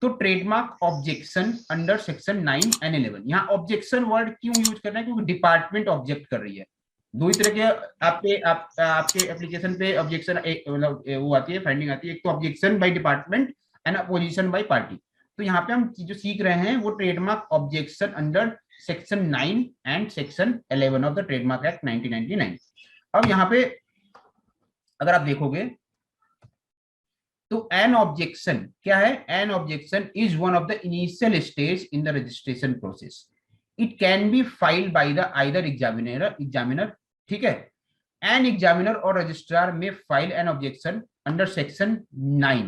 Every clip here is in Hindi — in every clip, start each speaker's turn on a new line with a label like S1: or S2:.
S1: तो trademark objection under section 9 and 11, यहाँ ऑब्जेक्शन वर्ड क्यों यूज करना है, क्योंकि डिपार्टमेंट ऑब्जेक्ट कर रही है। दो ही तरह के आपके एप्लीकेशन पे ऑब्जेक्शन मतलब वो आती है, फाइंडिंग आती है, एक तो objection by department and opposition by party. तो यहाँ पे हम जो सीख रहे हैं वो trademark objection under section 9 and section 11 of the trademark act 1999। अब यहाँ पे अगर आप देखोगे तो एन ऑब्जेक्शन क्या है, N objection is one of the initial stage in the registration process. It can be filed by the either examiner, ठीक है। एन एग्जामिनर और रजिस्ट्रार में file an objection under section 9,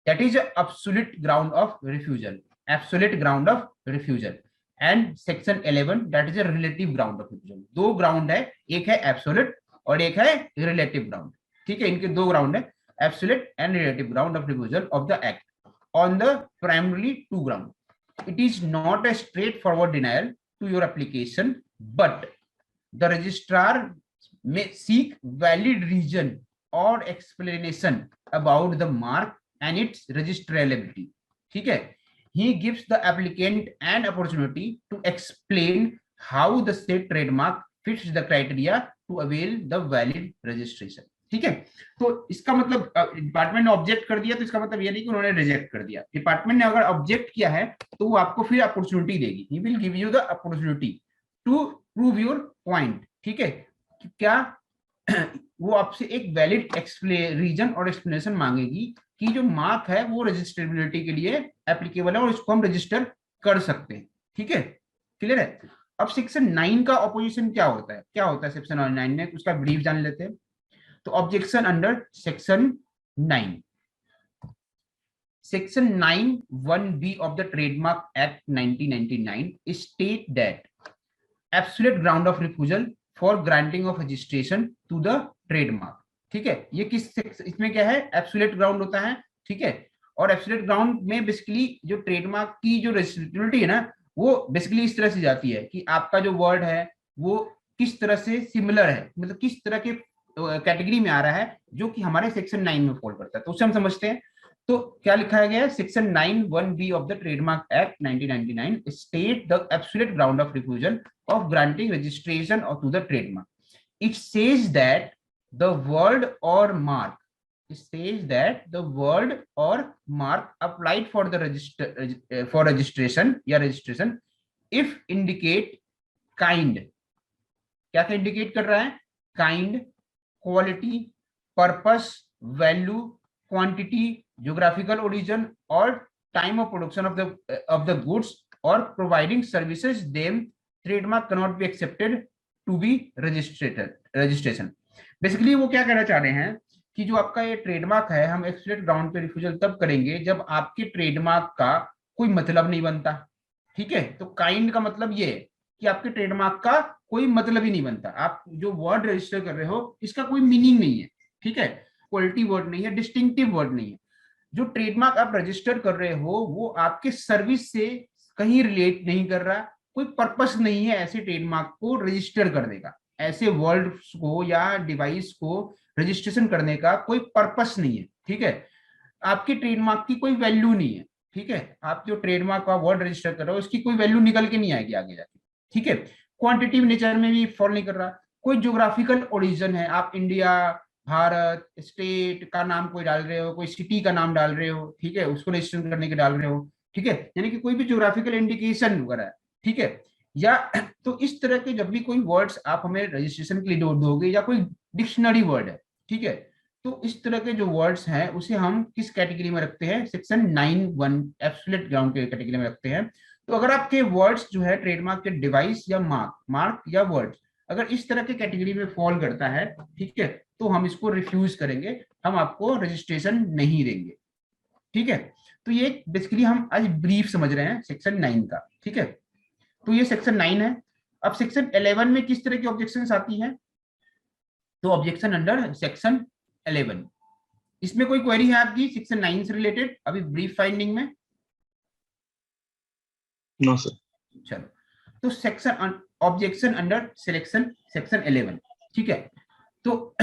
S1: that is absolute ground of refusal, absolute ground of refusal, and section 11 that is a relative ground of refusal. दो ग्राउंड है, एक है एब्सोल्यूट और एक है रिलेटिव ग्राउंड, ठीक है। इनके दो ग्राउंड है, absolute and relative ground of refusal of the act on the primarily two ground. It is not a straightforward denial to your application, but the registrar may seek valid reason or explanation about the mark and its registrability, ठीक है। He gives the applicant an opportunity to explain how the state trademark fits the criteria to avail the valid registration, ठीक है। तो इसका मतलब डिपार्टमेंट ने ऑब्जेक्ट कर दिया, तो इसका मतलब ये नहीं कि उन्होंने रिजेक्ट कर दिया। डिपार्टमेंट ने अगर ऑब्जेक्ट किया है तो वो आपको फिर अपॉर्चुनिटी देगी, he will give you the opportunity to prove your point, ठीक है। क्या वो आपसे एक वैलिड रीजन और एक्सप्लेनेशन मांगेगी कि जो मार्क है वो रजिस्ट्रेबिलिटी के लिए एप्लीकेबल है और इसको हम रजिस्टर कर सकते हैं, ठीक है। क्लियर है। अब सेक्शन 9 का ऑपोजिशन क्या होता है, क्या होता है सेक्शन 9 में, उसका ब्रीफ जान लेते हैं। तो objection under section 9, section 9(1)(b of the Trademark Act 1999 state that absolute ground of refusal for granting of registration to the trademark, ठीक है। ये इसमें क्या है, एब्सोल्यूट ग्राउंड होता है, ठीक है। और एब्सोल्यूट ग्राउंड में बेसिकली जो ट्रेडमार्क की जो रजिस्ट्रेबिलिटी है ना, वो बेसिकली इस तरह से जाती है कि आपका जो वर्ड है वो किस तरह से सिमिलर है, मतलब किस तरह के कैटेगरी में आ रहा है जो कि हमारे सेक्शन 9 में फॉल करता है, तो उसे हम समझते हैं। तो क्या लिखा गया है, section 9(1)(b of the Trademark Act 1999 state the absolute ground of refusal of granting registration or to the trademark. It says that the word or mark, it says that the word or mark applied for the registration या registration if indicate kind, क्या क्या इंडिकेट कर रहा है, kind, quality, purpose, value, quantity, geographical origin or time of production of the goods or providing services them trademark can not be accepted to be registration. Basically वो क्या कहना चाह रहे हैं कि जो आपका ये ट्रेडमार्क है, हम एक्सप्लिसिट ग्राउंड पे रिफ्यूजल तब करेंगे जब आपके ट्रेडमार्क का कोई मतलब नहीं बनता, ठीक है। तो काइंड का मतलब ये कि आपके ट्रेडमार्क का कोई मतलब ही नहीं बनता, आप जो वर्ड रजिस्टर कर रहे हो इसका कोई मीनिंग नहीं है, ठीक है। क्वालिटी वर्ड नहीं है, डिस्टिंक्टिव वर्ड नहीं है। जो ट्रेडमार्क आप रजिस्टर कर रहे हो वो आपके सर्विस से कहीं रिलेट नहीं कर रहा, कोई पर्पस नहीं है ऐसे ट्रेडमार्क को रजिस्टर करने का, ऐसे वर्ड्स को या डिवाइस को रजिस्ट्रेशन करने का कोई पर्पस नहीं है, ठीक है। आपके ट्रेडमार्क की कोई वैल्यू नहीं है, ठीक है। आप जो ट्रेडमार्क का वर्ड रजिस्टर कर रहे हो उसकी कोई वैल्यू निकल के नहीं आएगी आगे जाके, ठीक है। क्वांटिटिव नेचर में भी फॉल नहीं कर रहा। कोई ज्योग्राफिकल ओरिजिन है, आप इंडिया, भारत, स्टेट का नाम कोई डाल रहे हो, कोई सिटी का नाम डाल रहे हो, ठीक है, उसको रजिस्टर करने के डाल रहे हो, ठीक है, यानी कि कोई भी ज्योग्राफिकल इंडिकेशन वगैरह है, ठीक है। या तो इस तरह के जब भी कोई वर्ड्स आप हमें रजिस्ट्रेशन के लिए दोगे या कोई डिक्शनरी वर्ड है, ठीक है, तो इस तरह के जो वर्ड्स हैं उसे हम किस कैटेगरी में रखते हैं, सेक्शन 9(1) एब्सोल्यूट ग्राउंड के कैटेगरी में रखते हैं। तो अगर आपके वर्ड्स जो है ट्रेडमार्क के डिवाइस या मार्क या वर्ड्स अगर इस तरह के कैटेगरी में फॉल करता है, ठीक है, तो हम इसको रिफ्यूज करेंगे, हम आपको रजिस्ट्रेशन नहीं देंगे, ठीक है। तो ये बेसिकली हम आज ब्रीफ समझ रहे हैं सेक्शन 9 का, ठीक है। तो ये सेक्शन 9 है। अब सेक्शन 11 में किस तरह की ऑब्जेक्शंस आती हैं, तो ऑब्जेक्शन अंडर सेक्शन 11, इसमें कोई क्वेरी है आपकी सेक्शन 9 से रिलेटेड अभी ब्रीफ फाइंडिंग में?
S2: No sir.
S1: चलो, तो सेक्शन ऑब्जेक्शन अंडर सेक्शन 11, ठीक है। तो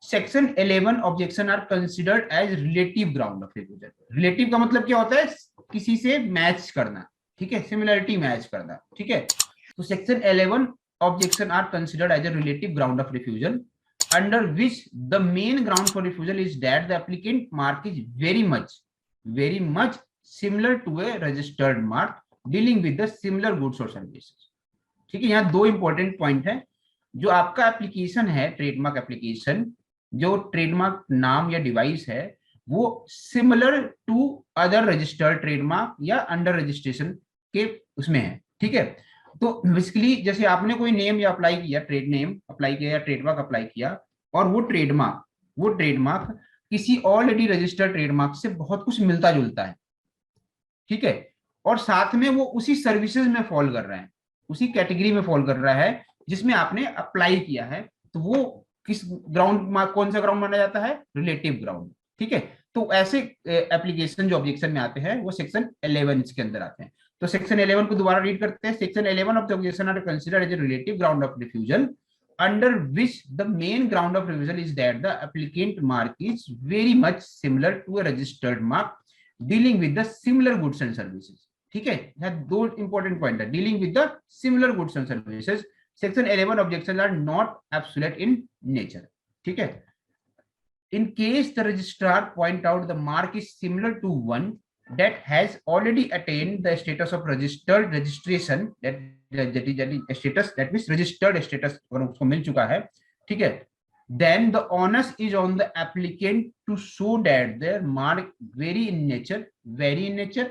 S1: section 11 objection are considered as relative ground of refusal. Relative का मतलब क्या होता है, किसी से मैच करना, ठीक है, सिमिलरिटी मैच करना, ठीक है। तो section 11 objection are considered as a relative ground of refusal under which the main ground for refusal is that the applicant mark is very much similar to a registered mark dealing with the similar goods or services। ठीक है, यहाँ दो इंपॉर्टेंट पॉइंट है। जो आपका एप्लीकेशन है, ट्रेडमार्क एप्लीकेशन, जो ट्रेडमार्क नाम या डिवाइस है, वो similar to other registered trademark या अंडर रजिस्ट्रेशन के उसमें है, ठीक है। तो बेसिकली जैसे आपने कोई नेम या अप्लाई किया, ट्रेड नेम अप्लाई किया या ट्रेडमार्क अप्लाई किया, और वो ट्रेडमार्क किसी ऑलरेडी रजिस्टर्ड ट्रेडमार्क से बहुत कुछ मिलता जुलता है, ठीक है, और साथ में वो उसी सर्विसेज में फॉल कर रहा है, उसी कैटेगरी में फॉल कर रहा है जिसमें आपने अप्लाई किया है, तो वो किस ग्राउंड, कौन सा ग्राउंड माना जाता है? रिलेटिव ग्राउंड, ठीक है। तो ऐसे एप्लीकेशन जो ऑब्जेक्शन में आते हैं वो सेक्शन 11 के अंदर आते हैं। तो सेक्शन 11 को दोबारा रीड करते हैं। Section 11 of the objection are considered as a relative ground of refusal under which the main ground of refusal is that the applicant mark is very much similar to a registered mark dealing with the similar goods and services, ठीक है। यहाँ दो इंपॉर्टेंट पॉइंट है, dealing with the similar goods and services. Section 11 objections are not absolute in nature, ठीक है। In case the registrar point out the mark is similar to one that has already attained the status of registered registration, that is status, that means registered status अगर उसको मिल चुका है, ठीक है, then the onus is on the applicant to show that their mark vary in nature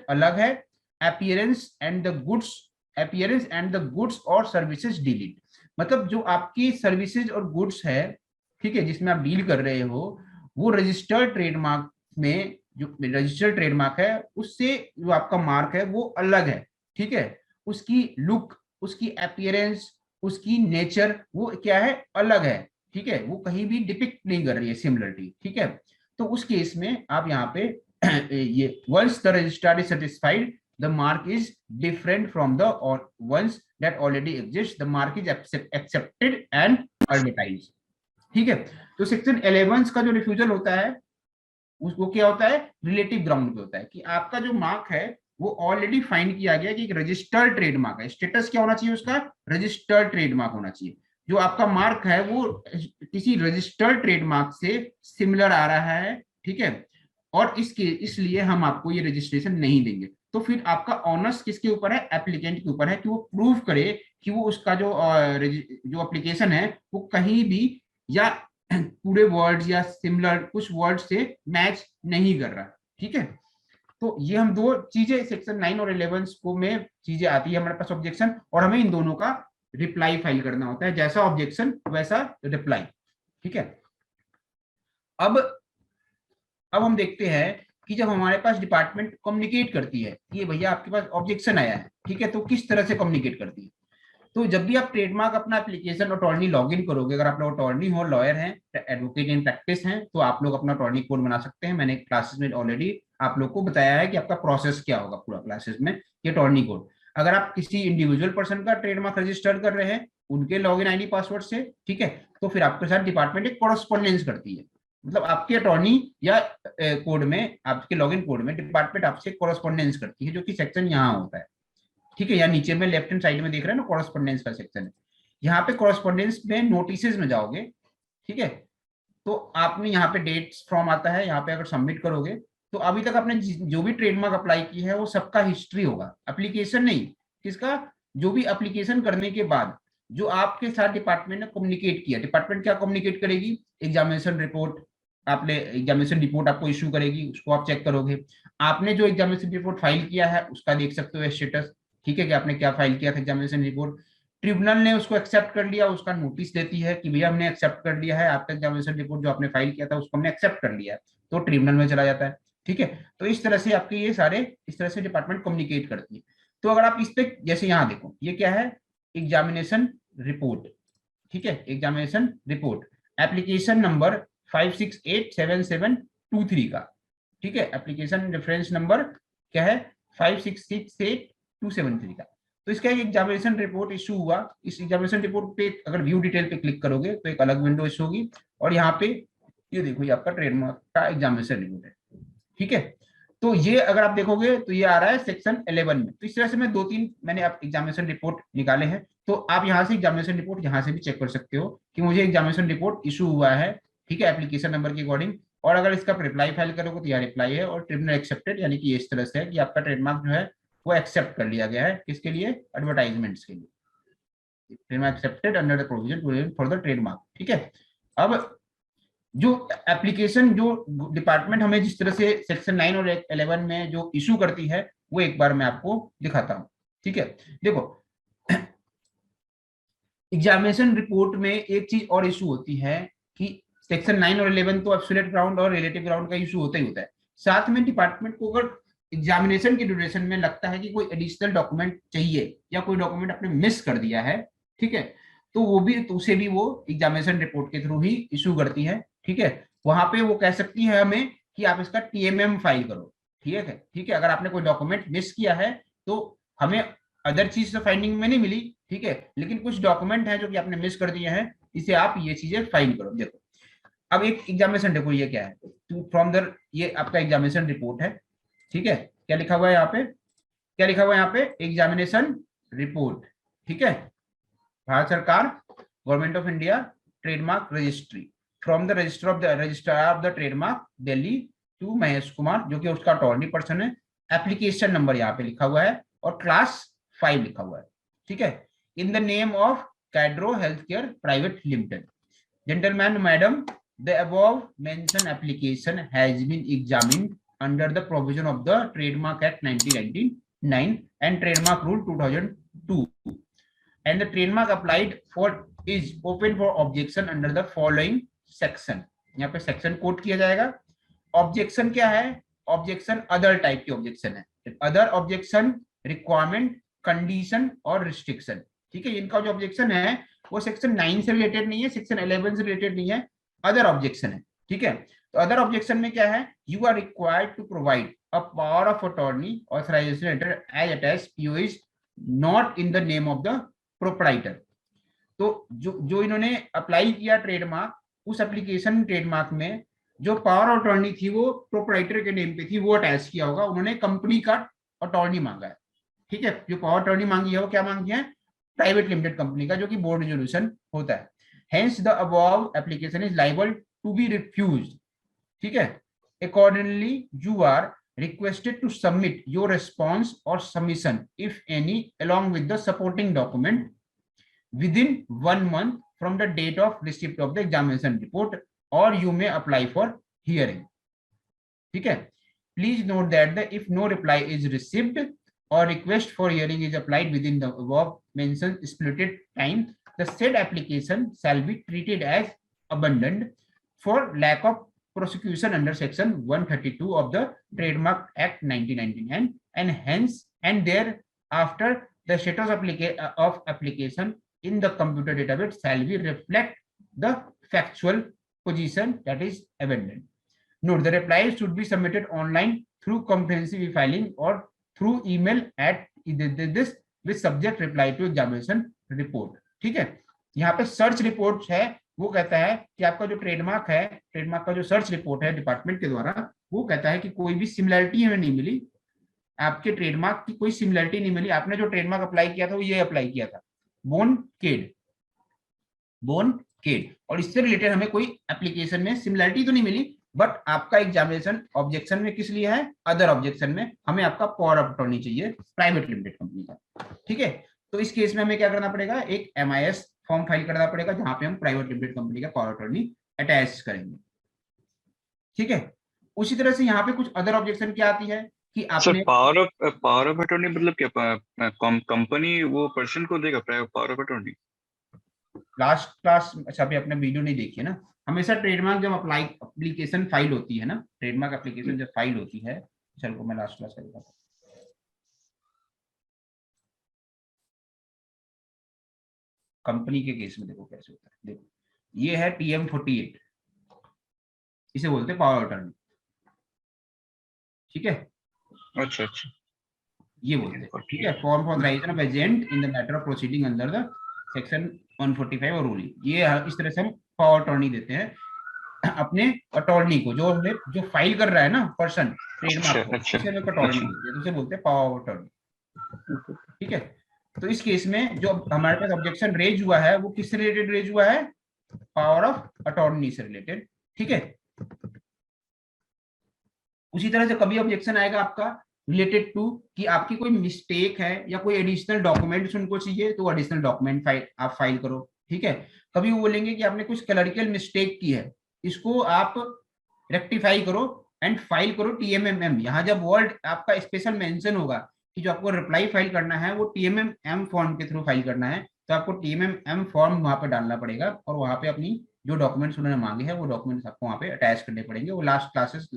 S1: अलग है, appearance and the goods और services dealed, मतलब जो आपकी सर्विसेज और गुड्स है, ठीक है, जिसमें आप डील कर रहे हो, वो रजिस्टर्ड ट्रेडमार्क में, जो रजिस्टर्ड ट्रेडमार्क है उससे जो आपका मार्क है वो अलग है, ठीक है। उसकी लुक, उसकी अपीयरेंस, उसकी नेचर वो क्या है? अलग है, ठीक है। वो कहीं भी डिपिक्ट नहीं कर रही है सिमिलरिटी, ठीक है। तो उस केस में आप यहाँ पे ये once the registrar is satisfied the mark is different from the ones that already exist, the mark is accepted and advertised, ठीक है। तो सेक्शन 11 का जो रिफ्यूजल होता है उसको क्या होता है? रिलेटिव ग्राउंड पे होता है कि आपका जो मार्क है वो ऑलरेडी फाइंड किया गया कि एक रजिस्टर्ड ट्रेडमार्क है। स्टेटस क्या होना चाहिए उसका? रजिस्टर्ड ट्रेडमार्क होना चाहिए। जो आपका मार्क है वो किसी रजिस्टर्ड ट्रेडमार्क से सिमिलर आ रहा है, ठीक है, और इसलिए हम आपको ये रजिस्ट्रेशन नहीं देंगे। तो फिर आपका ऑनर्स किसके ऊपर है? एप्लीकेंट के ऊपर है कि वो प्रूव करे कि वो उसका जो एप्लीकेशन है वो कहीं भी या पूरे वर्ड्स या सिमिलर कुछ वर्ड से मैच नहीं कर रहा, ठीक है। तो ये हम दो चीजें सेक्शन 9 और 11 को में चीजें आती है हमारे पास ऑब्जेक्शन, और हमें इन दोनों का रिप्लाई फाइल करना होता है, जैसा ऑब्जेक्शन वैसा रिप्लाई, ठीक है। अब हम देखते हैं कि जब हमारे पास डिपार्टमेंट कम्युनिकेट करती है कि भैया आपके पास ऑब्जेक्शन आया है, ठीक है, तो किस तरह से कम्युनिकेट करती है। तो जब भी आप ट्रेडमार्क अपना एप्लीकेशन अटॉर्नी लॉगिन करोगे, अगर आप लोग अटॉर्नी हो, लॉयर हैं, एडवोकेट इन प्रैक्टिस हैं, तो आप लोग अपना अटॉर्नी कोड बना सकते हैं। मैंने क्लासेस में ऑलरेडी आप लोग को बताया है कि आपका प्रोसेस क्या होगा पूरा क्लासेस में, ये अटॉर्नी कोड। अगर आप किसी इंडिविजुअल पर्सन का ट्रेडमार्क रजिस्टर कर रहे हैं उनके लॉगिन आईडी पासवर्ड से, ठीक है, तो फिर आपके साथ डिपार्टमेंट एक कॉरेस्पॉन्डेंस करती है, मतलब आपके अटॉर्नी या कोड में, आपके लॉगिन कोड में डिपार्टमेंट आपसे कॉरेस्पॉन्डेंस करती है, जो कि सेक्शन यहाँ होता है, ठीक है। या नीचे में लेफ्ट हैंड साइड में देख रहे हैं ना, कॉरेस्पॉन्डेंस का सेक्शन है। यहाँ पे कॉरेस्पॉन्डेंस में नोटिसेज में जाओगे, ठीक है, तो आपने यहाँ पे डेट्स फ्रॉम आता है, यहाँ पे अगर सबमिट करोगे तो अभी तक आपने जो भी ट्रेडमार्क अप्लाई की है वो सबका हिस्ट्री होगा, एप्लीकेशन नहीं, किसका? जो भी एप्लीकेशन करने के बाद जो आपके साथ डिपार्टमेंट ने कम्युनिकेट किया, डिपार्टमेंट क्या कम्युनिकेट करेगी? एग्जामिनेशन रिपोर्ट, आपने एग्जामिनेशन रिपोर्ट आपको इशू करेगी, उसको आप चेक करोगे। आपने जो एग्जामिनेशन रिपोर्ट फाइल किया है उसका देख सकते हो स्टेटस, ठीक है, कि आपने क्या फाइल किया था एग्जामिनेशन रिपोर्ट। ट्रिब्यूनल ने उसको एक्सेप्ट कर लिया, उसका नोटिस देती है कि भैया हमने एक्सेप्ट कर लिया है आपका एग्जामिनेशन रिपोर्ट, जो आपने फाइल किया था उसको हमने एक्सेप्ट कर लिया है, तो ट्रिब्यूनल में चला जाता है, ठीक है। तो इस तरह से आपके ये सारे, इस तरह से डिपार्टमेंट कम्युनिकेट करती है। तो अगर आप इस पे जैसे यहाँ देखो, ये क्या है? एग्जामिनेशन रिपोर्ट, ठीक है, एग्जामिनेशन रिपोर्ट, एप्लीकेशन नंबर 5687723 का, ठीक है, एप्लीकेशन रेफरेंस नंबर क्या है? 5668273 का। तो इसका एक एग्जामिनेशन रिपोर्ट इशू हुआ। इस एग्जामिनेशन रिपोर्ट पे अगर व्यू डिटेल पे क्लिक करोगे तो एक अलग विंडो इशू होगी, और यहाँ पे ये देखो, ये आपका ट्रेडमार्क का एग्जामिनेशन रिपोर्ट है, ठीक है। तो ये अगर आप देखोगे तो ये आ रहा है सेक्शन 11 में। तो इस तरह से मैं 2-3 मैंने आप एग्जामिनेशन रिपोर्ट निकाले हैं, तो आप यहाँ से एग्जामिनेशन रिपोर्ट यहाँ से भी चेक कर सकते हो कि मुझे एग्जामिनेशन रिपोर्ट इशू हुआ है, ठीक है, एप्लीकेशन नंबर के अकॉर्डिंग। और अगर इसका रिप्लाई फाइल करोगे तो यह रिप्लाई है, और ट्रिब्यूनल एक्सेप्टेड, यानी कि इस तरह से है कि आपका ट्रेडमार्क जो है वो एक्सेप्ट कर लिया गया है। किसके लिए? एडवर्टाइजमेंट्स के लिए। Trademark accepted under the provision for the trademark, ठीक है। अब जो एप्लीकेशन जो डिपार्टमेंट हमें जिस तरह से सेक्शन 9 और 11 में जो इशू करती है, वो एक बार मैं आपको दिखाता हूं, ठीक है। देखो, एग्जामिनेशन रिपोर्ट में एक चीज और इशू होती है कि सेक्शन 9 और 11 तो एब्सोल्यूट ग्राउंड और रिलेटिव ग्राउंड का इशू होता ही होता है, साथ में डिपार्टमेंट को अगर एग्जामिनेशन के ड्यूरेशन में लगता है कि कोई एडिशनल डॉक्यूमेंट चाहिए या कोई डॉक्यूमेंट आपने मिस कर दिया है, ठीक है, तो वो भी, तो उसे भी वो एग्जामिनेशन रिपोर्ट के थ्रू ही इशू करती है, ठीक है। वहां पे वो कह सकती है हमें कि आप इसका टीएमएम फाइल करो, ठीक है, ठीक है। अगर आपने कोई डॉक्यूमेंट मिस किया है तो हमें अदर चीज तो फाइंडिंग में नहीं मिली, ठीक है, लेकिन कुछ डॉक्यूमेंट है जो कि आपने मिस कर दिए हैं, इसे आप ये चीजें फाइल करो। देखो, अब एक एग्जामिनेशन, देखो ये क्या है, फ्रॉम द, ये आपका एग्जामिनेशन रिपोर्ट है, ठीक है। क्या लिखा हुआ है यहाँ पे? क्या लिखा हुआ है यहाँ पे? एग्जामिनेशन रिपोर्ट, ठीक है। भारत सरकार, government of India, trademark registry, from the registrar of the trademark Delhi to Mahesh Kumar, जो कि उसका अटॉर्नी पर्सन है। एप्लीकेशन नंबर यहाँ पे लिखा हुआ है और क्लास 5 लिखा हुआ है, ठीक है। In the name of Cadro health care private limited, gentlemen, madam, the above mentioned application has been examined under the provision of the Trademark Act 1999 and Trademark Rule 2002, and the trademark applied for is open for objection under the following section. यहाँ पे सेक्शन कोट किया जाएगा। ऑब्जेक्शन क्या है? ऑब्जेक्शन अदर टाइप की ऑब्जेक्शन है, अदर ऑब्जेक्शन, रिक्वायरमेंट, कंडीशन और रिस्ट्रिक्शन, ठीक है। इनका जो ऑब्जेक्शन है वो सेक्शन 9 से रिलेटेड नहीं है, सेक्शन 11 से रिलेटेड नहीं है, अदर ऑब्जेक्शन है, ठीक है। तो अदर ऑब्जेक्शन में क्या है? You are required to provide a power of attorney authorization letter as attached PO is not in the name of the proprietor. तो जो इन्होंने अप्लाई किया ट्रेडमार्क, उस एप्लीकेशन ट्रेडमार्क में जो पावर ऑफ अटॉर्नी थी वो प्रोप्राइटर के नेम पे थी, वो अटैच किया होगा। उन्होंने कंपनी का अटॉर्नी मांगा है, ठीक है। जो पावर अटॉर्नी मांगी है वो क्या मांगी है? प्राइवेट लिमिटेड कंपनी का, जो कि बोर्ड रेजोल्यूशन होता है। Hence the above application is liable to be refused, ठीक है। Accordingly you are requested to submit your response or submission, if any, along with the supporting document within 1 month from the date of receipt of the examination report, or you may apply for hearing, ठीक है। Please note that if no reply is received or request for hearing is applied within the above mentioned stipulated time, the said application shall be treated as abandoned for lack of prosecution under section 132 of the Trademark Act 1999, and hence and thereafter the status of application in the computer database shall be reflect the factual position that is abandoned. Note, the replies should be submitted online through comprehensive e-filing or through email at this with subject reply to examination report, ठीक है। यहाँ पे सर्च रिपोर्ट है, वो कहता है कि आपका जो ट्रेडमार्क है, ट्रेडमार्क का जो सर्च रिपोर्ट है डिपार्टमेंट के द्वारा, वो कहता है कि कोई भी सिमिलरिटी हमें नहीं मिली, आपके ट्रेडमार्क की कोई सिमिलरिटी नहीं मिली। आपने जो ट्रेडमार्क अप्लाई किया था वो ये अप्लाई किया था, बोन केड, और इससे रिलेटेड हमें कोई एप्लीकेशन में सिमिलरिटी तो नहीं मिली, बट आपका एग्जामिनेशन ऑब्जेक्शन में किस लिए है? अदर ऑब्जेक्शन में हमें आपका पावर ऑफ अटॉर्नी चाहिए प्राइवेट लिमिटेड कंपनी का, ठीक है। तो इस केस में हमें क्या करना पड़ेगा? एक MIS फॉर्म फाइल करना पड़ेगा, जहां पे हम प्राइवेट लिमिटेड कंपनी का पावर अटॉर्नी अटैच करेंगे, ठीक है। उसी तरह से यहाँ पे कुछ अदर ऑब्जेक्शन क्या आती है कि आपने
S2: पावर ऑफ अटॉर्नी मतलब क्या? कंपनी वो पर्सन को देगा power of attorney?
S1: Last class, अच्छा अभी आपने वीडियो नहीं देखी है ना। हमेशा ट्रेडमार्क जब एप्लीकेशन फाइल होती है ना, ट्रेडमार्क एप्लीकेशन जब फाइल होती है, चलो मैं लास्ट क्लास करूंगा। कंपनी के केस में देखो कैसे होता है। देखो, ये है TM48, इसे बोलते हैं पावर अटॉर्नी, ठीक है।
S2: अच्छा,
S1: ये बोलते हैं, ठीक है। Form for authorization of agent in the matter of proceeding under the section 145 और रूलिंग, ये इस तरह से हम पावर अटॉर्नी देते हैं। अपने अटॉर्नी को, जो फाइल कर रहा है ना पर्सन ट्रेडमार्क को,
S2: अच्छा
S1: उसे हम अटॉर्नी
S2: अच्छा
S1: बोलते हैं, तो उसे बोलते हैं पावर ऑफ अटॉर्नी। ठीक है, तो इस केस में जो हमारे पास ऑब्जेक्शन रेज हुआ है वो किससे रिलेटेड रेज हुआ है? पावर ऑफ अटॉर्नी से रिलेटेड। ठीक है, उसी तरह से कभी ऑब्जेक्शन आएगा आपका रिलेटेड टू कि आपकी कोई मिस्टेक है या कोई एडिशनल डॉक्यूमेंट्स उनको चाहिए, तो एडिशनल डॉक्यूमेंट आप फाइल करो। ठीक है, कभी वो बोलेंगे कि आपने कुछ क्लरिकल मिस्टेक की है, इसको आप रेक्टिफाई करो एंड फाइल करो टीएमएमएम। यहाँ जब वर्ड आपका स्पेशल मेंशन होगा कि जो आपको रिप्लाई फाइल करना है वो टीएमएमएम फॉर्म के थ्रू फाइल करना है, तो आपको टीएमएमएम फॉर्म वहां पे डालना पड़ेगा और वहां पे अपनी जो डॉक्यूमेंट्स उन्होंने मांगे हैं वो डॉक्यूमेंट्स आपको वहां पे अटैच करने पड़ेंगे। वो लास्ट क्लासेस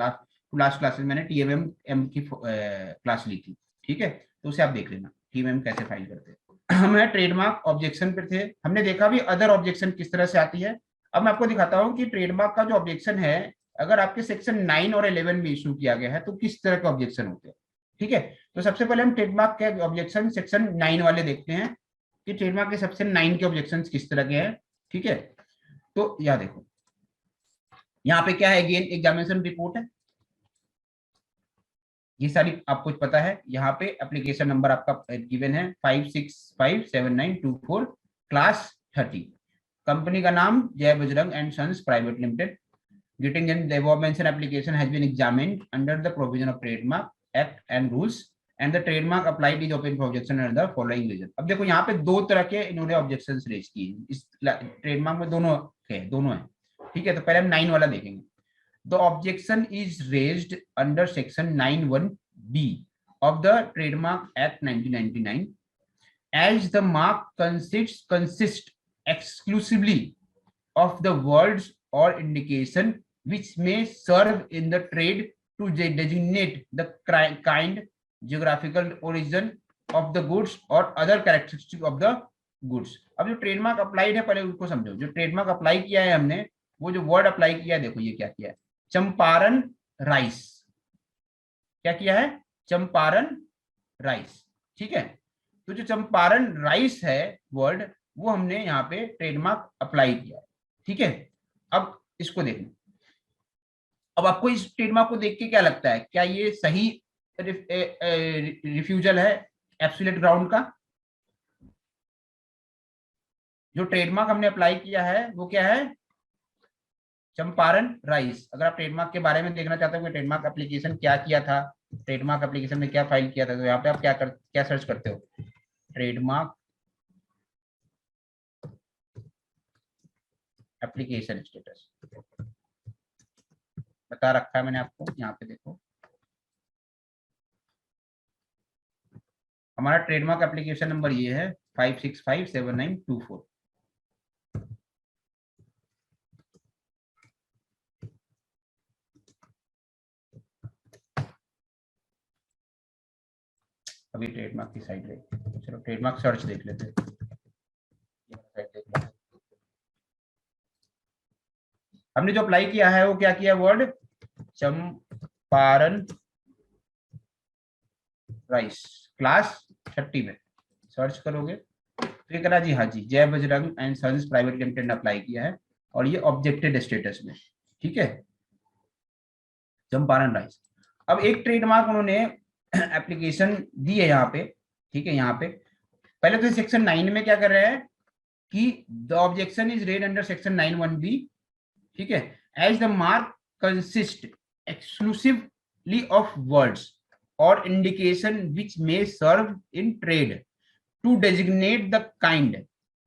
S1: मैंने टीएमएम की क्लास ली थी। ठीक है, तो उसे आप देख लेना टीएमएम कैसे फाइल करते हैं। हम ट्रेडमार्क ऑब्जेक्शन पे थे, हमने देखा भी अदर ऑब्जेक्शन किस तरह से आती है। अब मैं आपको दिखाता हूँ कि ट्रेडमार्क का जो ऑब्जेक्शन है अगर आपके सेक्शन 9 और 11 में इशू किया गया है तो किस तरह के ऑब्जेक्शन होते हैं। ठीक है, तो सबसे पहले हम ट्रेडमार्क के ऑब्जेक्शन सेक्शन 9 वाले देखते हैं कि ट्रेडमार्क के सेक्शन 9 के ऑब्जेक्शन किस तरह के हैं। ठीक है, तो यह देखो यहाँ पे क्या है, अगेन एग्जामिनेशन रिपोर्ट है, ये सारी आपको पता है। यहाँ पे एप्लीकेशन नंबर आपका गिवन है 565792 क्लास 30, कंपनी का नाम Jai Bajrang and sons private limited, getting in the above mentioned application has been examined under the provision of trademark act and rules and the trademark applied is open for objection under the following reason। अब देखो यहाँ पे दो तरह के इन्होंने ऑब्जेक्शंस रेज किए इस ट्रेडमार्क में, दोनों है। ठीक है, तो पहले हम 9 वाला देखेंगे। The objection is raised under section 91B of the Trademark Act 1999 as the mark consists exclusively of the words or indication which may serve in the trade to designate the kind, geographical origin of the goods or other characteristic of the goods। अब जो ट्रेडमार्क अप्लाइड है पहले उसको समझो। जो ट्रेडमार्क अप्लाई किया है हमने, वो जो वर्ड अप्लाई किया है, देखो ये क्या किया है, चंपारण राइस। क्या किया है? चंपारण राइस। ठीक है, तो जो चंपारण राइस है वर्ड, वो हमने यहाँ पे ट्रेडमार्क अप्लाई किया है। ठीक है, अब इसको देखना। अब आपको इस ट्रेडमार्क को देख के क्या लगता है, क्या ये सही रिफ्यूजल है एब्सोल्यूट ग्राउंड का? जो ट्रेडमार्क हमने अप्लाई किया है वो क्या है? चंपारण राइस। अगर आप ट्रेडमार्क के बारे में देखना चाहते हो कि ट्रेडमार्क एप्लीकेशन क्या किया था, ट्रेडमार्क एप्लीकेशन में क्या फाइल किया था, तो यहाँ पे आप क्या सर्च करते हो? ट्रेडमार्क एप्लीकेशन स्टेटस बता रखा है मैंने आपको, यहाँ पे देखो हमारा ट्रेडमार्क एप्लीकेशन नंबर ये है 565792 अभी ट्रेडमार्क की साइड है, चलो ट्रेडमार्क सर्च देख लेते हैं। हमने जो अप्लाई किया है वो क्या किया, वर्ड चंपारण राइस क्लास 30 में सर्च करोगे तो ये करा जी, हाँ जी, Jai Bajrang and sons private limited ने अप्लाई किया है और ये ऑब्जेक्टेड स्टेटस में। ठीक है, चंपारण राइस। अब एक ट्रेडमार्क उन्होंने एप्लीकेशन दी है यहाँ पे। ठीक है, यहाँ पे पहले तो सेक्शन 9 में क्या कर रहे हैं कि the objection is read under section 91B। ठीक है, as the mark consist exclusively of words or indication which may serve in trade to designate the kind,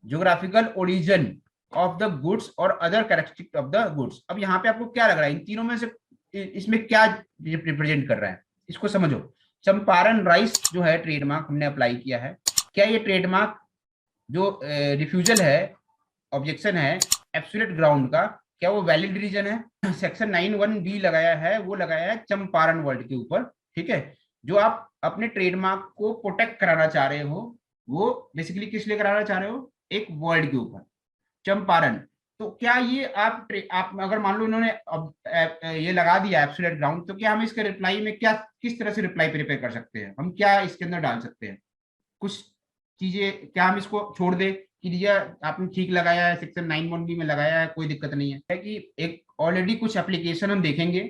S1: geographical origin of the goods or other characteristic of the goods. अब यहाँ पे आपको क्या लग रहा है, इन तीनों में से इसमें क्या रिप्रेजेंट कर रहा है, इसको समझो। चंपारण राइस जो है ट्रेडमार्क हमने अप्लाई किया है, क्या ये ट्रेडमार्क जो रिफ्यूजल है, ऑब्जेक्शन है एब्सोल्यूट ग्राउंड का, क्या वो वैलिड रीजन है? सेक्शन 91B लगाया है, वो लगाया है चंपारण वर्ड के ऊपर। ठीक है, जो आप अपने ट्रेडमार्क को प्रोटेक्ट कराना चाह रहे हो वो बेसिकली किस लिए कराना चाह रहे हो, एक वर्ड के ऊपर चंपारण। तो क्या ये आप अगर मान लो इन्होंने ये लगा दिया एब्सोल्यूट ग्राउंड, तो क्या हम इसके रिप्लाई में क्या किस तरह से रिप्लाई प्रिपेयर कर सकते हैं, हम क्या इसके अंदर डाल सकते हैं कुछ चीजें? क्या हम इसको छोड़ दे कि ये आपने ठीक लगाया है, सेक्शन 91B में लगाया है, कोई दिक्कत नहीं है कि एक ऑलरेडी कुछ एप्लीकेशन हम देखेंगे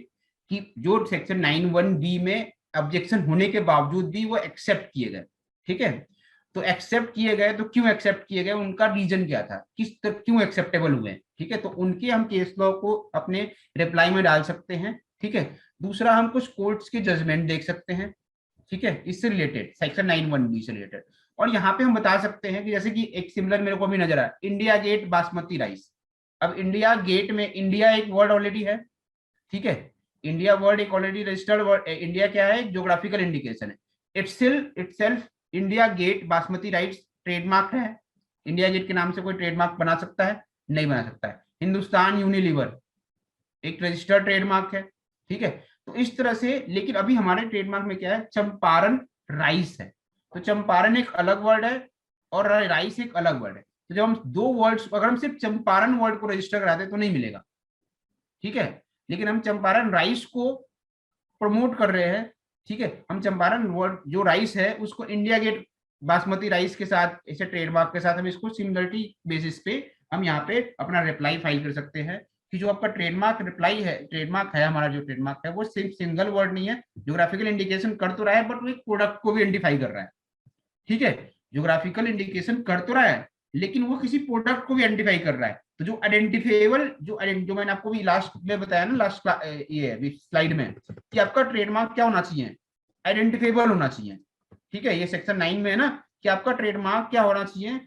S1: कि जो सेक्शन 91B में ऑब्जेक्शन होने के बावजूद भी वो एक्सेप्ट किए गए, ठीक है। तो एक्सेप्ट किए गए, तो क्यों एक्सेप्ट किए गए, उनका रीजन क्या था, क्यों एक्सेप्टेबल हुए, ठीक है। तो उनके हम केस लॉ को अपने रिप्लाई में डाल सकते हैं, ठीक है। दूसरा, हम कुछ कोर्ट्स के जजमेंट देख सकते हैं, ठीक है, इससे रिलेटेड, सेक्शन 91B से रिलेटेड। और यहाँ पे हम बता सकते हैं कि जैसे कि एक सिमिलर मेरे को भी नजर आया, इंडिया गेट बासमती राइस। अब इंडिया गेट में इंडिया एक वर्ड ऑलरेडी है, ठीक है, इंडिया वर्ड एक ऑलरेडी रजिस्टर्ड वर्ड। इंडिया क्या है, ज्योग्राफिकल इंडिकेशन है। Itself India gate basmati rice trademark है। इंडिया गेट के नाम से कोई ट्रेडमार्क बना सकता है, नहीं बना सकता है। हिंदुस्तान यूनिलीवर एक रजिस्टर्ड ट्रेडमार्क है, ठीक है। तो इस तरह से, लेकिन अभी हमारे ट्रेडमार्क में क्या है, चंपारण राइस है। तो चंपारण एक अलग वर्ड है और राइस एक अलग वर्ड है। तो जब हम दो वर्ड्स, अगर हम सिर्फ चंपारण वर्ड को रजिस्टर कराते तो नहीं मिलेगा, ठीक है। लेकिन हम चंपारण राइस को प्रमोट कर रहे हैं, ठीक है। हम चंपारण वर्ड जो राइस है उसको इंडिया गेट बासमती राइस के साथ, ऐसे ट्रेडमार्क के साथ हम इसको सिमिलरिटी बेसिस पे हम यहाँ पे अपना रिप्लाई फाइल कर सकते हैं कि जो आपका ट्रेडमार्क रिप्लाई है, ट्रेडमार्क है हमारा, जो ट्रेडमार्क है वो सिर्फ सिंगल वर्ड नहीं है, ज्योग्राफिकल इंडिकेशन कर तो रहा है बट वो एक प्रोडक्ट को भी आइडेंटिफाई कर रहा है, ठीक है। ज्योग्राफिकल इंडिकेशन कर तो रहा है लेकिन वो किसी प्रोडक्ट को भी आइडेंटिफाई कर रहा है। तो जो आइडेंटिफाइबल, जो मैंने आपको भी लास्ट में बताया ना, लास्ट ये स्लाइड में, कि आपका ट्रेडमार्क क्या होना चाहिए, आइडेंटिफाइबल होना चाहिए, ठीक है। ये सेक्शन 9 में है ना कि आपका ट्रेडमार्क क्या होना चाहिए,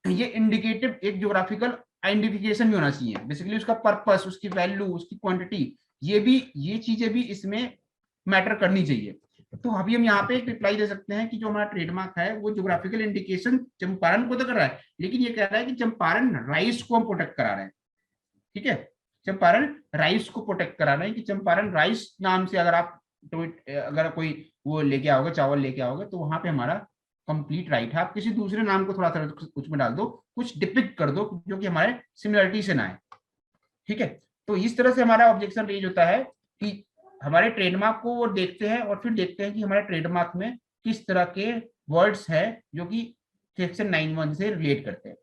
S1: ये इंडिकेटिव एक ज्योग्राफिकल आइडेंटिफिकेशन भी होना चाहिए। बेसिकली उसका पर्पस, उसकी वैल्यू, उसकी क्वांटिटी, ये चीजें भी इसमें मैटर करनी चाहिए। तो अभी हम यहाँ पे एक रिप्लाई दे सकते हैं कि जो हमारा ट्रेडमार्क है वो ज्योग्राफिकल इंडिकेशन चंपारण को तो कर रहा है, लेकिन ये कह रहा है कि चंपारण राइस को हम प्रोटेक्ट करा रहे हैं, ठीक है। चंपारण राइस को प्रोटेक्ट करा रहे हैं कि चंपारण राइस नाम से अगर आप अगर कोई वो लेके आओगे, चावल लेके आओगे, तो वहां पे हमारा कंप्लीट राइट है। आप किसी दूसरे नाम को थोड़ा सा कुछ में डाल दो, कुछ डिपिक्ट कर दो जो कि हमारे सिमिलरिटी से ना आए, ठीक है। तो इस तरह से हमारा ऑब्जेक्शन रेज होता है कि हमारे ट्रेडमार्क को वो देखते हैं और फिर देखते हैं कि हमारे ट्रेडमार्क में किस तरह के वर्ड्स है जो कि सेक्शन 91 से रिलेट करते हैं।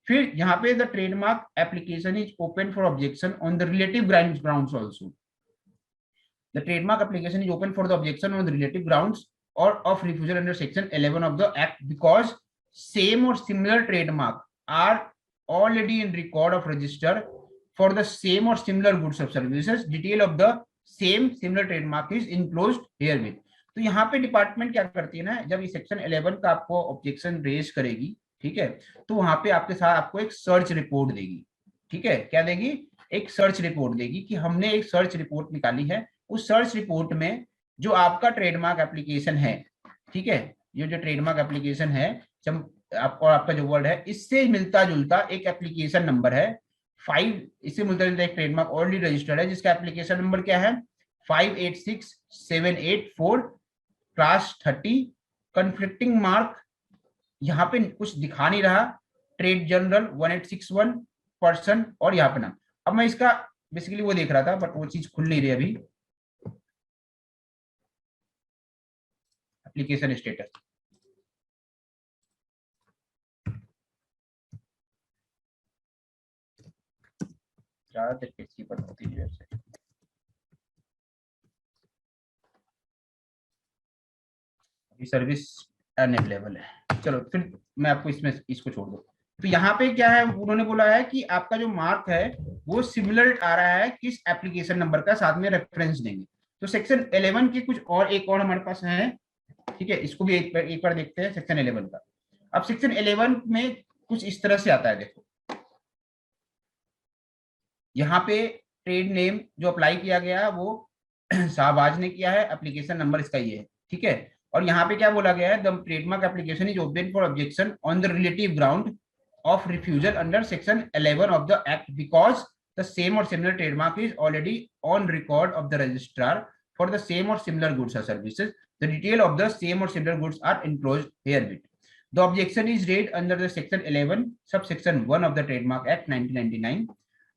S1: फिर यहाँ पे the trademark application is open for objection on the relative grounds also. The trademark application is open for the objection on the relative grounds or of refusal under section 11 of the act because same or similar trademark are already in record of register for the same or similar goods or services. Detail of the same similar trademark is enclosed herewith. तो यहाँ पे डिपार्टमेंट क्या करती है ना, जब ये सेक्शन 11 का आपको ऑब्जेक्शन रेज करेगी, ठीक है, तो वहां पे आपके साथ आपको एक सर्च रिपोर्ट देगी, ठीक है। क्या देगी, एक सर्च रिपोर्ट देगी कि हमने एक सर्च रिपोर्ट निकाली है। उस सर्च रिपोर्ट में जो आपका ट्रेडमार्क एप्लीकेशन है, ठीक है, ये जो ट्रेडमार्क एप्लीकेशन है और आपका जो वर्ड है, इससे मिलता जुलता एक एप्लीकेशन नंबर है 5, इससे मिलता जुलता एक ट्रेडमार्क ऑलरेडी रजिस्टर्ड है जिसका एप्लीकेशन नंबर क्या है 586784 क्लास 30 कन्फ्लिक्टिंग मार्क, यहाँ पे कुछ दिखा नहीं रहा, ट्रेड जनरल 1861 पर्सन और यहाँ पे नाम। अब मैं इसका बेसिकली वो देख रहा था बट वो चीज खुल नहीं रही अभी, एप्लीकेशन स्टेटस। ज्यादातर किसकी पर होती है वेबसाइट, अभी सर्विस अनअवेलेबल है। चलो फिर मैं आपको इसमें इसको छोड़ दूं। तो यहाँ पे क्या है, उन्होंने बोला है कि आपका जो मार्क है वो सिमिलर आ रहा है किस एप्लीकेशन नंबर का, साथ में रेफरेंस देंगे। तो सेक्शन 11 के कुछ और एक और हमारे पास है, ठीक है, इसको भी एक बार देखते हैं सेक्शन 11 का। अब सेक्शन 11 में कुछ इस तरह से आता है, देखो यहाँ पे ट्रेड नेम जो अप्लाई किया गया वो शाहबाज ने किया है, एप्लीकेशन नंबर इसका ये है, ठीक है। और यहाँ पे क्या बोला गया है, the trademark application is open for objection on the relative ground of refusal under section 11 of the act because the same or similar trademark is already on record of the registrar for the same or similar goods or services. The detail of the same or similar goods are enclosed herewith. The objection is raised under the section 11, subsection 1 of the Trademark Act 1999,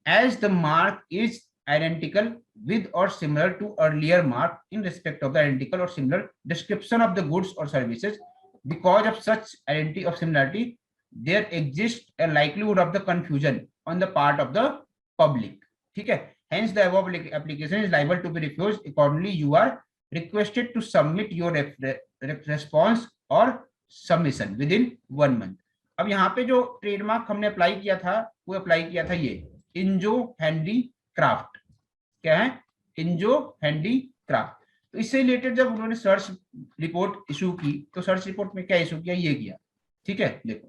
S1: as the mark is identical with or similar to earlier mark in respect of the identical or similar description of the goods or services. Because of such identity of similarity, there exists a likelihood of the confusion on the part of the public. ठीक है, hence the above application is liable to be refused. Accordingly you are requested to submit your response or submission within 1 month. अब यहाँ पे जो ट्रेडमार्क हमने अप्लाई किया था वो अप्लाई किया था ये इंजो हैंडीक्राफ्ट। क्या है? इंजो हैंडीक्राफ्ट। तो इससे रिलेटेड जब उन्होंने सर्च रिपोर्ट इशू की तो सर्च रिपोर्ट में क्या इशू किया, ये किया। ठीक है, देखो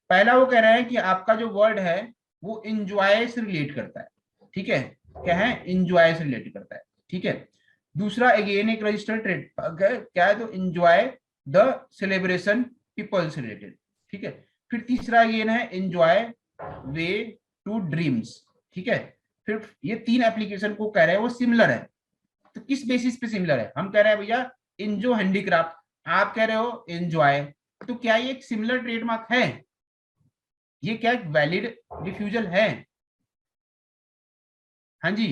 S1: पहला वो कह रहा है कि आपका जो वर्ड है वो इंजॉय से रिलेट करता है। ठीक है, क्या है? इंजॉय से रिलेट करता है। ठीक है, दूसरा अगेन एक रजिस्टर्ड ट्रेड क्या है, तो इंजॉय द सेलिब्रेशन पीपल से रिलेटेड। ठीक है, फिर तीसरा अगेन है इंजॉय वे टू ड्रीम्स। ठीक है, फिर ये 3 एप्लीकेशन को कह रहे हैं वो सिमिलर है। तो किस बेसिस पे सिमिलर है? हम कह रहे हैं भैया इंजो हैंडीक्राफ्ट, आप कह रहे हो एंजॉय, तो क्या ये एक सिमिलर ट्रेडमार्क है? ये क्या एक वैलिड रिफ्यूजल है? हाँ जी,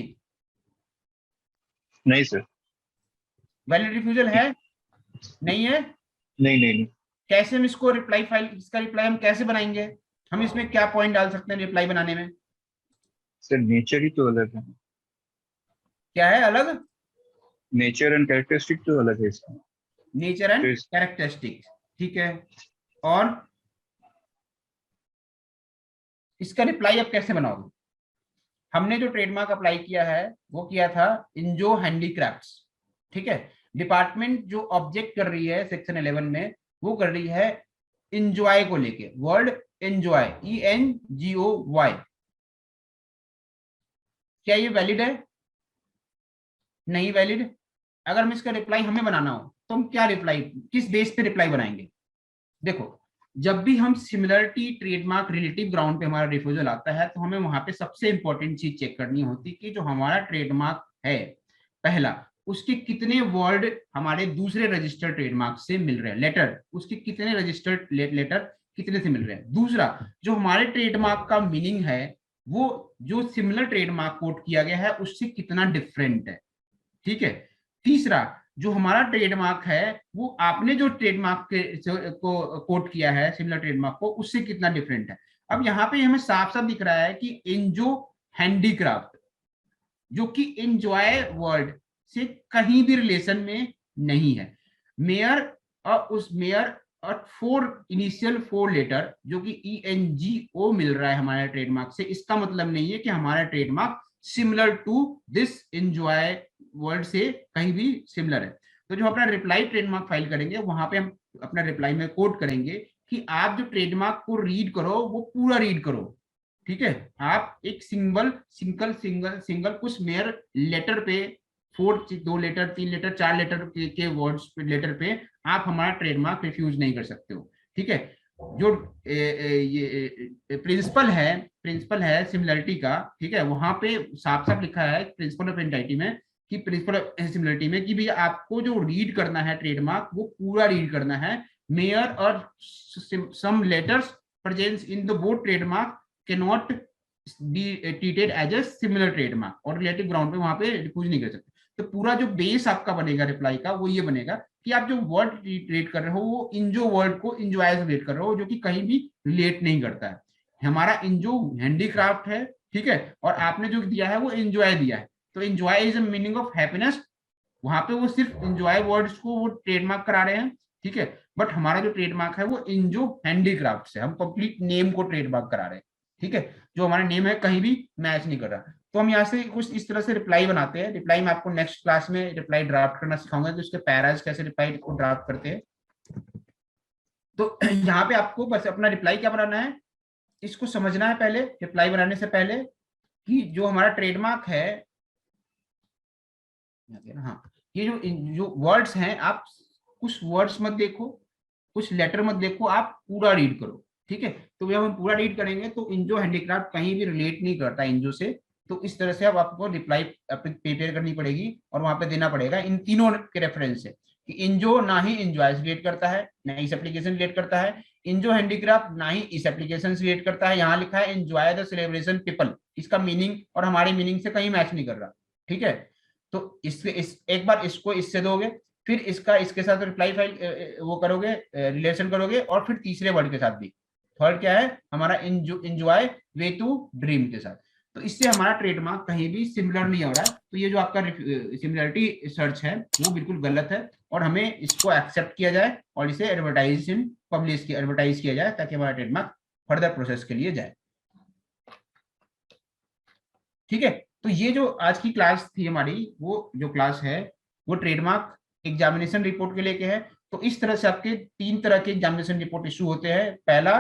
S2: नहीं सर,
S1: वैलिड रिफ्यूजल है? नहीं है?
S2: नहीं नहीं नहीं
S1: कैसे हम इसको रिप्लाई फाइल, इसका रिप्लाई हम कैसे बनाएंगे? हम इसमें क्या पॉइंट डाल सकते हैं रिप्लाई बनाने में?
S2: सर, नेचर ही तो अलग है।
S1: क्या है अलग?
S2: नेचर एंड कैरेक्टरिस्टिक तो अलग है इसका।
S1: नेचर एंड
S2: तो इस-
S1: कैरेक्टरिस्टिक्स। ठीक है, और इसका रिप्लाई आप कैसे बनाओगे? हमने जो ट्रेडमार्क अप्लाई किया है वो किया था इंजो हैंडीक्राफ्ट्स। ठीक है, डिपार्टमेंट जो ऑब्जेक्ट कर रही है सेक्शन 11 में वो कर रही है इंजॉय को लेके, वर्ड एंजॉय, ENGOY। क्या ये वैलिड है? नहीं वैलिड। अगर हम इसका रिप्लाई हमें बनाना हो तो हम क्या रिप्लाई, किस बेस पे रिप्लाई बनाएंगे? देखो, जब भी हम सिमिलरिटी ट्रेडमार्क रिलेटिव ग्राउंड पे हमारा रिफ्यूजल आता है तो हमें वहां पे सबसे इंपॉर्टेंट चीज चेक करनी होती है कि जो हमारा ट्रेडमार्क है पहला, उसके कितने वर्ड हमारे दूसरे रजिस्टर्ड ट्रेडमार्क से मिल रहे हैं, लेटर उसके कितने रजिस्टर्ड लेटर कितने से मिल रहे हैं। दूसरा, जो हमारे ट्रेडमार्क का मीनिंग है वो जो सिमिलर ट्रेडमार्क कोट किया गया है उससे कितना डिफरेंट है। ठीक है, तीसरा, जो हमारा ट्रेडमार्क है वो आपने जो ट्रेडमार्क को कोट किया है सिमिलर ट्रेडमार्क को उससे कितना डिफरेंट है। अब यहाँ पे हमें साफ साफ दिख रहा है कि इंजो हैंडीक्राफ्ट जो कि एंजॉय वर्ड से कहीं भी रिलेशन में नहीं है। मेयर और उस मेयर और 4 इनिशियल 4 लेटर जो कि ENGO मिल रहा है हमारे ट्रेडमार्क से, इसका मतलब नहीं है कि हमारा trademark similar to this enjoy word से कहीं भी सिमिलर है। तो जो अपना रिप्लाई ट्रेडमार्क फाइल करेंगे वहां पे हम अपना रिप्लाई में कोट करेंगे कि आप जो ट्रेडमार्क को रीड करो वो पूरा रीड करो। ठीक है, आप एक सिंगल कुछ मेयर लेटर पे 2 लेटर 3 लेटर 4 लेटर के वर्ड्स पे लेटर पे आप हमारा ट्रेडमार्क रिफ्यूज नहीं कर सकते हो। ठीक है, जो ये प्रिंसिपल है सिमिलरिटी का, ठीक है, वहां पे साफ साफ लिखा है प्रिंसिपल ऑफ एंटिटी में कि प्रिंसिपल ऑफ सिमिलरिटी में कि भैया आपको जो रीड करना है ट्रेडमार्क वो पूरा रीड करना है। मेयर और some letters presence in the both trademark can not be treated as a similar trademark और रिलेटिव ग्राउंड पे वहां पे रिफ्यूज नहीं कर सकते। तो पूरा जो बेस आपका बनेगा रिप्लाई का वो ये बनेगा कि आप जो वर्ड रिलेट कर रहे हो वो इंजो वर्ड को इंजॉय से रिलेट कर रहे हो जो कि कहीं भी रिलेट नहीं करता है। हमारा इंजो हैंडीक्राफ्ट है, ठीक है, और आपने जो दिया है वो इंजॉय दिया है। तो enjoy is the meaning of happiness, वहां पे वो सिर्फ इंजॉय वर्ड्स को वो ट्रेडमार्क करा रहे हैं। ठीक है, बट हमारा जो ट्रेडमार्क है वो इंजो हैंडीक्राफ्ट से हम कंप्लीट नेम को ट्रेडमार्क करा रहे हैं। ठीक है, जो हमारा नेम है कहीं भी मैच नहीं कर रहा। तो हम यहाँ से कुछ इस तरह से रिप्लाई बनाते हैं। रिप्लाई में आपको नेक्स्ट क्लास में रिप्लाई ड्राफ्ट करना सिखाऊंगा कि उसके पैराज कैसे रिप्लाई को ड्राफ्ट करते हैं। तो यहाँ पे आपको बस अपना रिप्लाई क्या बनाना है इसको समझना है पहले, रिप्लाई बनाने से पहले, कि जो हमारा ट्रेडमार्क है, हाँ, ये जो वर्ड्स हैं आप कुछ वर्ड्स मत देखो, कुछ लेटर मत देखो, आप पूरा रीड करो। ठीक है, तो जब हम पूरा रीड करेंगे तो इंजो हैंडीक्राफ्ट कहीं भी रिलेट नहीं करता इंजो से। तो इस तरह से अब आपको रिप्लाई प्रिपेयर करनी पड़ेगी और वहां पे देना पड़ेगा इन तीनों के रेफरेंस से कि इंजो ना ही इंजॉय रिलेट करता है ना इस एप्लीकेशन रिलेट करता है, इंजो हैंडीक्राफ्ट ना ही इस एप्लीकेशन से रिलेट करता है। यहाँ लिखा है एंजॉय द सेलिब्रेशन पीपल, इसका मीनिंग और हमारे मीनिंग से कहीं मैच नहीं कर रहा। ठीक है, तो एक बार इसको इससे दोगे, फिर इसका इसके साथ रिप्लाई फाइल वो करोगे, रिलेशन करोगे, और फिर तीसरे वर्ड के साथ भी। थर्ड क्या है हमारा इंजॉय वे टू ड्रीम के साथ। तो इससे हमारा ट्रेडमार्क कहीं भी सिमिलर नहीं हो रहा है। तो ये जो आपका सिमिलरिटी सर्च है वो बिल्कुल गलत है, और हमें इसको एक्सेप्ट किया जाए और इसे एडवर्टाइज किया जाए ताकि हमारा ट्रेडमार्क फर्दर प्रोसेस के लिए जाए। ठीक है, तो ये जो आज की क्लास थी हमारी, वो जो क्लास है वो ट्रेडमार्क एग्जामिनेशन रिपोर्ट के लेके है। तो इस तरह से आपके 3 तरह के एग्जामिनेशन रिपोर्ट इशू होते हैं। पहला,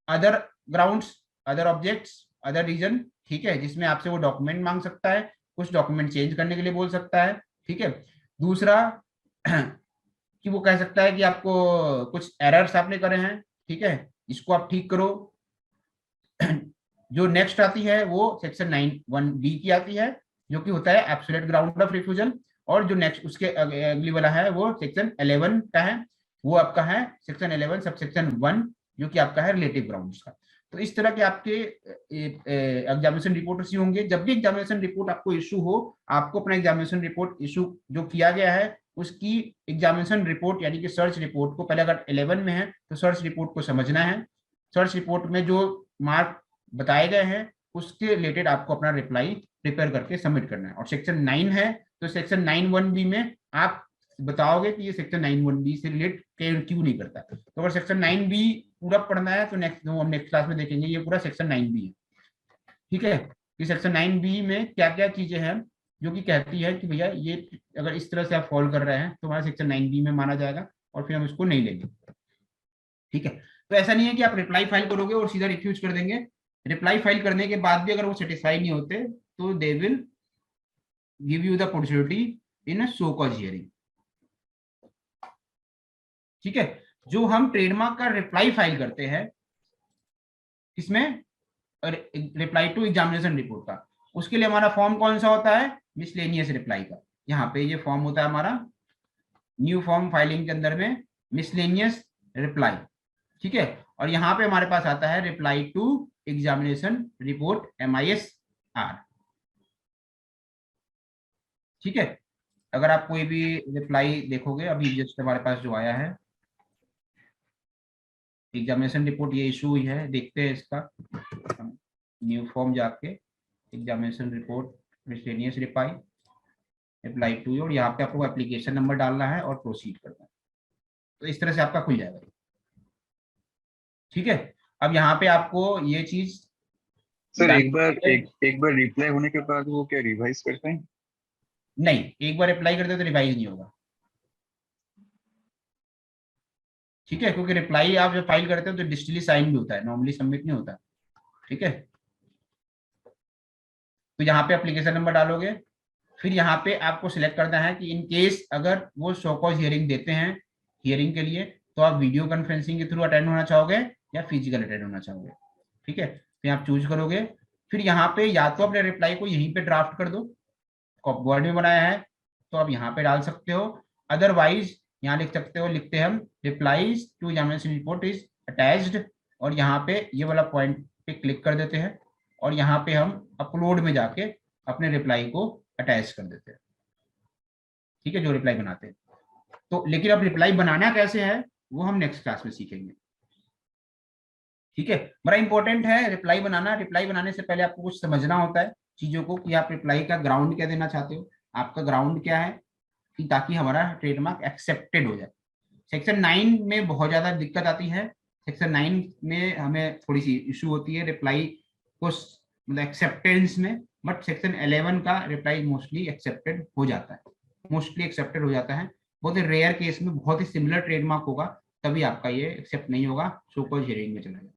S1: other grounds, other objects, other reason, ठीक है, जिसमें आपसे वो डॉक्यूमेंट मांग सकता है, कुछ डॉक्यूमेंट चेंज करने के लिए बोल सकता है। ठीक है, दूसरा कि वो कह सकता है कि आपको कुछ एरर्स आपने करे हैं, ठीक है, इसको आप ठीक करो। जो नेक्स्ट आती है वो सेक्शन 9(1)(b) की आती है, जो कि होता है एब्सोल्यूट ग्राउंड ऑफ रिफ्यूजल। और जो नेक्स्ट उसके अगली वाला है वो सेक्शन 11 का है, वो आपका है सेक्शन 11 सब सेक्शन 1, जो कि आपका है रिलेटिव ग्राउंड्स का। तो इस तरह के आपके एग्जामिनेशन रिपोर्ट इश्यू होंगे। जब भी एग्जामिनेशन रिपोर्ट आपको इशू हो, आपको अपना एग्जामिनेशन रिपोर्ट इशू जो किया गया है उसकी एग्जामिनेशन रिपोर्ट यानी कि सर्च रिपोर्ट को, पहले अगर 11 में है तो सर्च रिपोर्ट को समझना है। सर्च रिपोर्ट में जो मार्क बताए गए हैं उसके रिलेटेड आपको अपना रिप्लाई प्रिपेयर करके सबमिट करना है। और सेक्शन 9 है तो सेक्शन 9(1)(b) में आप बताओगे कि ये सेक्शन 9(1)(b) से रिलेट क्यों नहीं करता। तो अगर सेक्शन 9(b) पूरा पढ़ना है तो हम नेक्स्ट क्लास में देखेंगे, ये पूरा सेक्शन 9(b) है। ठीक है, कि सेक्शन 9(b) में क्या क्या चीजें हैं जो कि कहती है कि भैया ये अगर इस तरह से आप फॉलो कर रहे हैं तो हमारा सेक्शन 9(b) में माना जाएगा और फिर हम इसको नहीं लेंगे। ठीक है, तो ऐसा नहीं है कि आप रिप्लाई फाइल करोगे और सीधा रिफ्यूज कर देंगे। रिप्लाई फाइल करने के बाद भी अगर वो सेटिस्फाई नहीं होते तो they will give you the opportunity in a show cause hearing. ठीक है, जो हम ट्रेडमार्क का रिप्लाई फाइल करते हैं इसमें रिप्लाई टू एग्जामिनेशन रिपोर्ट का, उसके लिए हमारा फॉर्म कौन सा होता है, मिसलेनियस रिप्लाई का। यहाँ पे ये फॉर्म होता है हमारा न्यू फॉर्म फाइलिंग के अंदर में मिसलेनियस रिप्लाई। ठीक है, और यहाँ पे हमारे पास आता है reply to examination report MISR। ठीक है, अगर आप कोई भी रिप्लाई देखोगे अभी जस्ट हमारे पास जो आया है एग्जामिनेशन रिपोर्ट, ये इशू हुई है, देखते हैं इसका। न्यू फॉर्म जाके examination report miscellaneous reply to, और यहाँ पे आपको एप्लीकेशन नंबर डालना है और प्रोसीड करना है। तो इस तरह से आपका खुल जाएगा। ठीक है, अब यहाँ पे आपको ये चीज
S2: सर एक बार रिप्लाई होने के बाद वो क्या रिवाइज करते हैं?
S1: नहीं, एक बार अप्लाई करते तो रिवाइज नहीं होगा। ठीक है, क्योंकि रिप्लाई आप जब फाइल करते हो तो डिजिटली साइन भी होता है, नॉर्मली सबमिट नहीं होता। ठीक है, तो यहाँ पे एप्लीकेशन नंबर डालोगे, फिर यहाँ पे आपको सिलेक्ट करना है कि इन केस अगर वो शो कॉज हियरिंग देते हैं हियरिंग के लिए तो आप वीडियो कॉन्फ्रेंसिंग के थ्रू अटेंड होना चाहोगे या फिजिकल अटेंड होना चाहोगे। ठीक है, फिर आप चूज करोगे। फिर यहाँ पे या तो अपने रिप्लाई को यहीं पे ड्राफ्ट कर दो, वर्ड में बनाया है तो आप यहाँ पे डाल सकते हो, अदरवाइज यहाँ लिख सकते हो, लिखते हैं हम replies to examination report is attached, और यहाँ पे ये वाला पॉइंट पे क्लिक कर देते हैं और यहाँ पे हम अपलोड में जाके अपने रिप्लाई को अटैच कर देते हैं। ठीक है, जो रिप्लाई बनाते हैं। तो लेकिन अब रिप्लाई बनाना कैसे है वो हम नेक्स्ट क्लास में सीखेंगे। ठीक है, बड़ा इंपॉर्टेंट है रिप्लाई बनाना। रिप्लाई बनाने से पहले आपको कुछ समझना होता है चीजों को, कि आप रिप्लाई का ग्राउंड क्या देना चाहते हो, आपका ग्राउंड क्या है, कि ताकि हमारा ट्रेडमार्क एक्सेप्टेड हो जाए। सेक्शन 9 में बहुत ज्यादा दिक्कत आती है। सेक्शन 9 में हमें थोड़ी सी इशू होती है रिप्लाई को मतलब एक्सेप्टेंस में, बट सेक्शन 11 का रिप्लाई मोस्टली एक्सेप्टेड हो जाता है, मोस्टली एक्सेप्टेड हो जाता है। बहुत ही रेयर केस में बहुत ही सिमिलर ट्रेडमार्क होगा तभी आपका ये एक्सेप्ट नहीं होगा, शो कॉज हियरिंग में चला जाएगा।